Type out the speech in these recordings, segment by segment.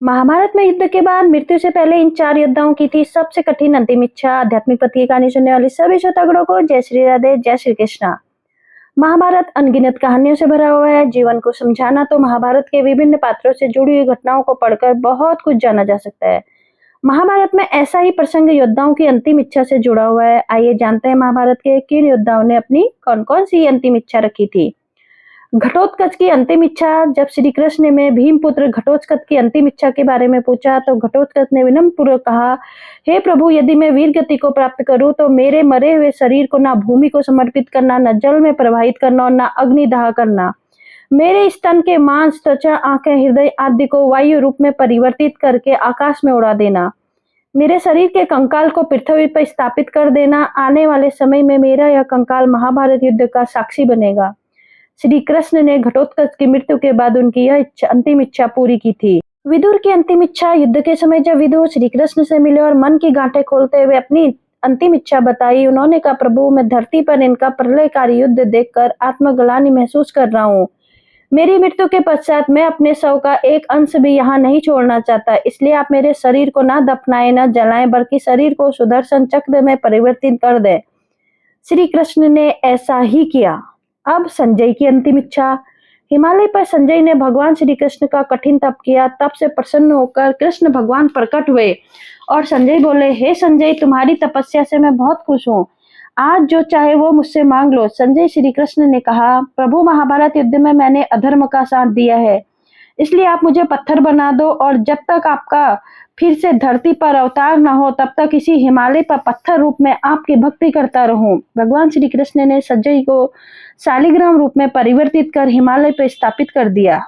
महाभारत में युद्ध के बाद मृत्यु से पहले इन चार योद्धाओं की थी सबसे कठिन अंतिम इच्छा। आध्यात्मिक पथ की कहानी सुनने वाले सभी श्रोतागणों को जय श्री राधे, जय श्री कृष्णा। महाभारत अनगिनत कहानियों से भरा हुआ है। जीवन को समझाना तो महाभारत के विभिन्न पात्रों से जुड़ी हुई घटनाओं को पढ़कर बहुत कुछ जाना जा सकता है। महाभारत में ऐसा ही प्रसंग योद्धाओं की अंतिम इच्छा से जुड़ा हुआ है। आइए जानते हैं महाभारत के किन योद्धाओं ने अपनी कौन कौन सी अंतिम इच्छा रखी थी। घटोत्कच की अंतिम इच्छा। जब श्री कृष्ण ने भीमपुत्र घटोत्कच की अंतिम इच्छा के बारे में पूछा तो घटोत्कच ने विनम्र पूर्वक कहा, हे प्रभु, यदि मैं वीर गति को प्राप्त करूं तो मेरे मरे हुए शरीर को ना भूमि को समर्पित करना, न जल में प्रवाहित करना और न अग्निदाह करना। मेरे स्तन के मांस, त्वचा, आंखें, हृदय आदि को वायु रूप में परिवर्तित करके आकाश में उड़ा देना। मेरे शरीर के कंकाल को पृथ्वी पर स्थापित कर देना। आने वाले समय में मेरा यह कंकाल महाभारत युद्ध का साक्षी बनेगा। श्री कृष्ण ने घटोत्कच की मृत्यु के बाद उनकी यह अंतिम इच्छा पूरी की थी। विदुर की अंतिम इच्छा। युद्ध के समय जब विदुर श्री कृष्ण से मिले और मन की गांठें खोलते हुए अपनी अंतिम इच्छा बताई, उन्होंने कहा, प्रभु, मैं धरती पर इनका प्रलयकारी युद्ध देखकर आत्मग्लानि महसूस कर रहा हूँ। मेरी मृत्यु के पश्चात मैं अपने शव का एक अंश भी यहाँ नहीं छोड़ना चाहता, इसलिए आप मेरे शरीर को ना दफनाएं, न जलाएं, बल्कि शरीर को सुदर्शन चक्र में परिवर्तित कर दें। श्री कृष्ण ने ऐसा ही किया। अब संजय की अंतिम इच्छा। हिमालय पर संजय ने भगवान श्री कृष्ण का कठिन तप किया। तप से प्रसन्न होकर कृष्ण भगवान प्रकट हुए और संजय बोले, हे संजय, तुम्हारी तपस्या से मैं बहुत खुश हूँ। आज जो चाहे वो मुझसे मांग लो। संजय श्री कृष्ण ने कहा, प्रभु, महाभारत युद्ध में मैंने अधर्म का साथ दिया है, इसलिए आप मुझे पत्थर बना दो और जब तक आपका फिर से धरती पर अवतार न हो तब तक इसी हिमालय पर पत्थर रूप में आपकी भक्ति करता रहूं। भगवान श्री कृष्ण ने संजय को शालिग्राम रूप में परिवर्तित कर हिमालय पर स्थापित कर दिया।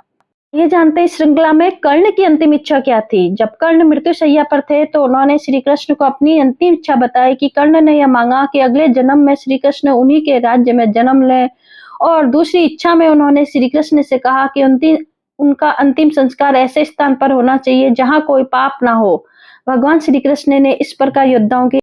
ये जानते हैं श्रृंखला में कर्ण की अंतिम इच्छा क्या थी। जब कर्ण मृत्युशैया पर थे तो उन्होंने श्री कृष्ण को अपनी अंतिम इच्छा बताई कि कर्ण ने यह मांगा कि अगले जन्म में श्री कृष्ण उन्हीं के राज्य में जन्म लें, और दूसरी इच्छा में उन्होंने श्री कृष्ण से कहा कि उनका अंतिम संस्कार ऐसे स्थान पर होना चाहिए जहां कोई पाप ना हो। भगवान श्री कृष्ण ने इस प्रकार योद्धाओं की